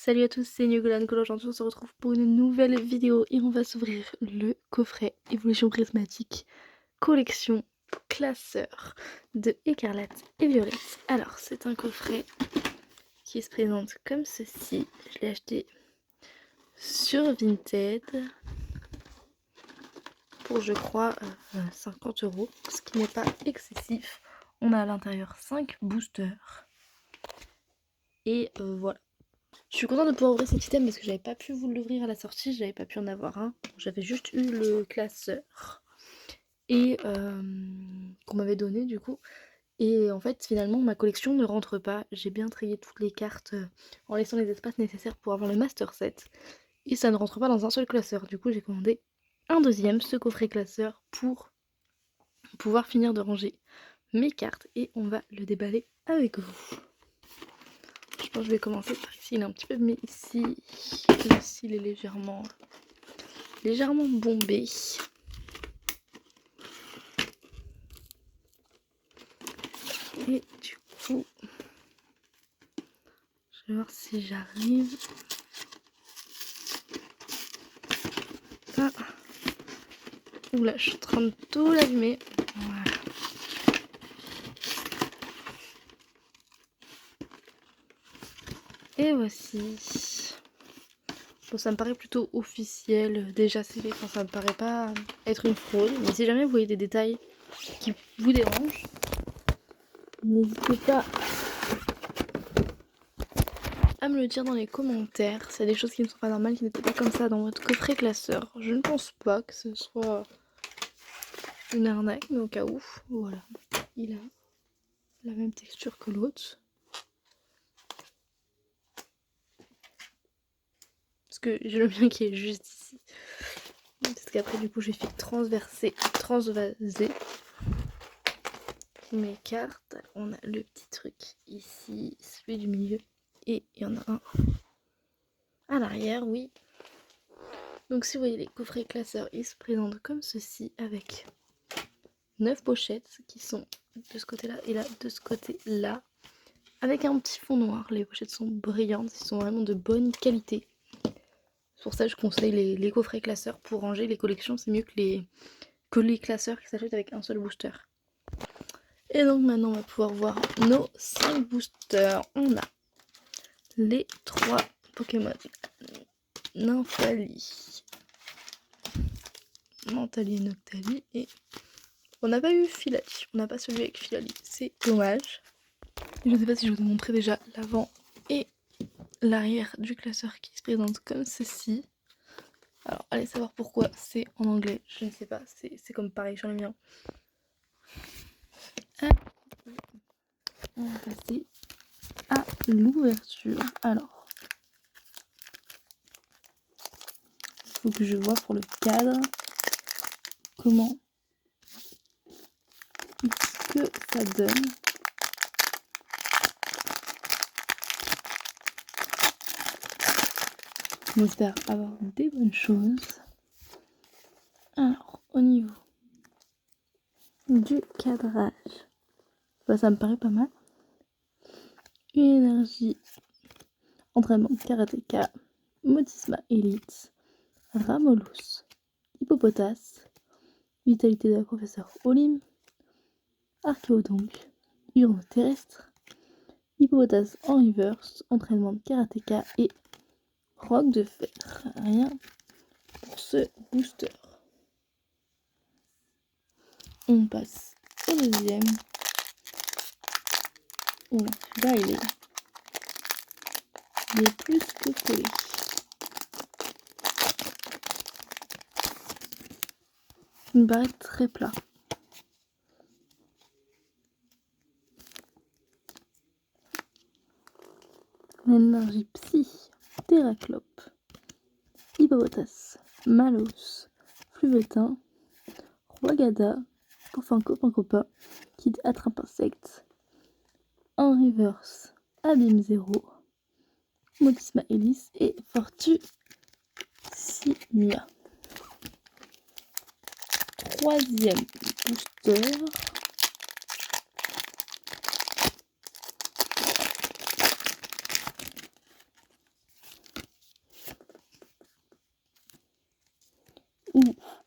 Salut à tous, c'est Newgolan Colo. Aujourd'hui on se retrouve pour une nouvelle vidéo et on va s'ouvrir le coffret Évolution Prismatique collection classeur de Écarlate et Violette. Alors c'est un coffret qui se présente comme ceci. Je l'ai acheté sur Vinted pour je crois 50 €, ce qui n'est pas excessif. On a à l'intérieur 5 boosters et voilà. Je suis contente de pouvoir ouvrir cet item parce que j'avais pas pu vous l'ouvrir à la sortie, j'avais pas pu en avoir un. J'avais juste eu le classeur et qu'on m'avait donné du coup. Et en fait finalement ma collection ne rentre pas. J'ai bien trié toutes les cartes en laissant les espaces nécessaires pour avoir le master set. Et ça ne rentre pas dans un seul classeur. Du coup j'ai commandé un deuxième, ce coffret classeur, pour pouvoir finir de ranger mes cartes. Et on va le déballer avec vous. Je pense que je vais commencer par ici, il est un petit peu, mais ici il est légèrement bombé. Et du coup, je vais voir si j'arrive. Ah. Oula, je suis en train de tout l'allumer. Voilà. Et voici. Bon, ça me paraît plutôt officiel, déjà scellé, enfin ça me paraît pas être une fraude. Mais si jamais vous voyez des détails qui vous dérangent, n'hésitez pas à me le dire dans les commentaires. S'il y a des choses qui ne sont pas normales, qui n'étaient pas comme ça dans votre coffret classeur. Je ne pense pas que ce soit une arnaque, mais au cas où, voilà. Il a la même texture que l'autre. Parce que j'ai le mien qui est juste ici. Parce qu'après du coup j'ai fait transvaser mes cartes. On a le petit truc ici, celui du milieu. Et il y en a un à l'arrière, oui. Donc si vous voyez les coffrets classeurs, ils se présentent comme ceci avec 9 pochettes qui sont de ce côté-là et là de ce côté-là. Avec un petit fond noir. Les pochettes sont brillantes, ils sont vraiment de bonne qualité. C'est pour ça que je conseille les coffrets classeurs pour ranger les collections. C'est mieux que les classeurs qui s'achètent avec un seul booster. Et donc maintenant on va pouvoir voir nos 5 boosters. On a les 3 Pokémon Nymphalie, Mentali et Noctali. Et on n'a pas eu Filali. On n'a pas celui avec Filali. C'est dommage. Je ne sais pas si je vous ai montré déjà l'avant et l'arrière du classeur qui se présente comme ceci. Alors allez savoir pourquoi c'est en anglais, je ne sais pas, c'est comme pareil sur le mien. On va passer à l'ouverture. Alors, il faut que je vois pour le cadre comment est-ce que ça donne. On espère avoir des bonnes choses. Alors, au niveau du cadrage, bah, ça me paraît pas mal. Une énergie, entraînement karatéka, Motisma Elite, Ramolus, Hippopotas, vitalité de la professeure Olim, Archéodonc, Huron terrestre, Hippopotas en reverse, entraînement de karatéka et roc de fer. Rien pour ce booster. On passe au deuxième. Oh, là il est plus que collé. Il me paraît très plat. L'énergie psy, Terraclope, Hippopotas, Malos, Fluvetin, Roagada, enfin copain, Kid attrape insecte, en reverse, Abîme 0, Motisma Elise et Fortusimia. Troisième booster.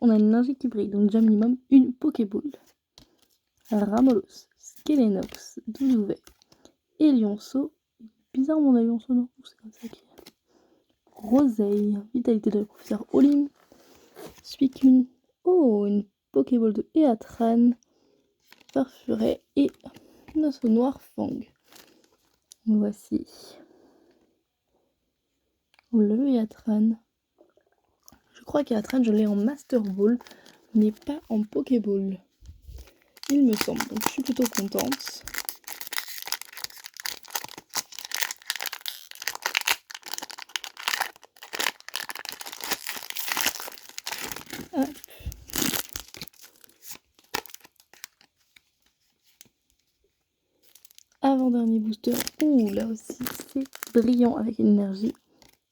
on a une lingerie qui brille, donc déjà minimum une Pokéball. Ramolos, Skelenox, Doudouvet, et Lionceau. Bizarre mon Lionceau, non? C'est comme ça qu'il est. Roseille, vitalité de professeur Olim, Suicune, oh une Pokéball de Eatran, Farfuret et Nosso Noir Fang. Voici le Eatran. Je crois qu'Eatran je l'ai en Master Ball, mais pas en Pokéball. Il me semble, donc je suis plutôt contente. Hop. Avant-dernier booster, ouh là aussi c'est brillant avec une énergie.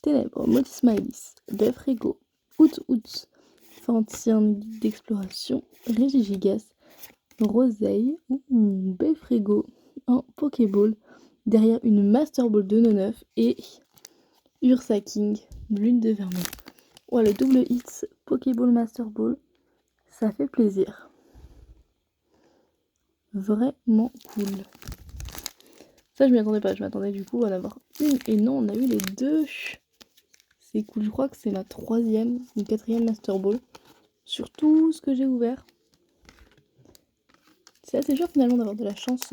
Ténèbres, Modismaelis, Befrego, Out, Fantien d'exploration, Régigigas, Roseille, Befrego, un Pokéball, derrière une Master Ball de 9 et Ursa King, Lune de Vermeil. Ouais, le double hit Pokéball Master Ball, ça fait plaisir. Vraiment cool. Ça, je m'y attendais pas. Je m'attendais du coup à en avoir une. Et non, on a eu les deux. C'est cool. Je crois que c'est ma 3e ou 4e Master Ball. Sur tout ce que j'ai ouvert. C'est assez dur finalement d'avoir de la chance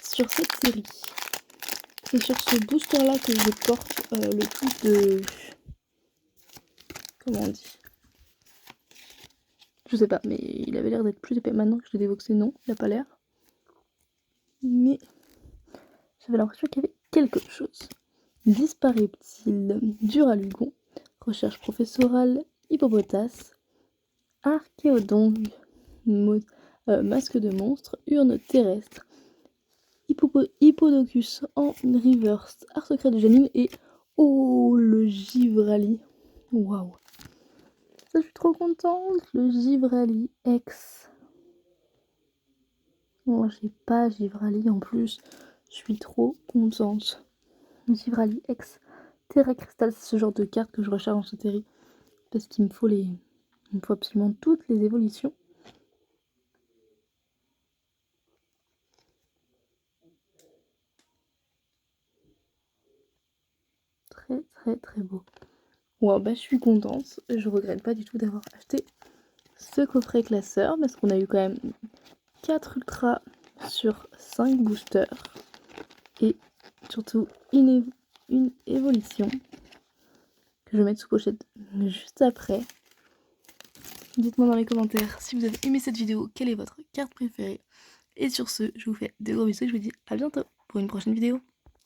sur cette série. C'est sur ce booster là que je porte le plus de... Comment on dit? Je sais pas, mais il avait l'air d'être plus épais. Maintenant que je l'ai dévoxé, non, il a pas l'air. Mais j'avais l'impression qu'il y avait quelque chose. Dispareptile, Duralugon, recherche professorale, Hippopotas, Archéodongue, masque de monstre, urne terrestre, Hippodocus en reverse, art secret de Janine et oh le Givrali. Waouh. Ça, je suis trop contente, le Givrali X. Bon, j'ai pas Givrali en plus, je suis trop contente. Givrali X, Terra Crystal, c'est ce genre de carte que je recharge en sauterie parce qu'il me faut absolument toutes les évolutions. Très beau. Wow, bah je suis contente. Je regrette pas du tout d'avoir acheté ce coffret classeur parce qu'on a eu quand même 4 ultras sur 5 boosters et surtout une évolution que je vais mettre sous pochette juste après. Dites-moi dans les commentaires si vous avez aimé cette vidéo, quelle est votre carte préférée. Et sur ce, je vous fais de gros bisous et je vous dis à bientôt pour une prochaine vidéo.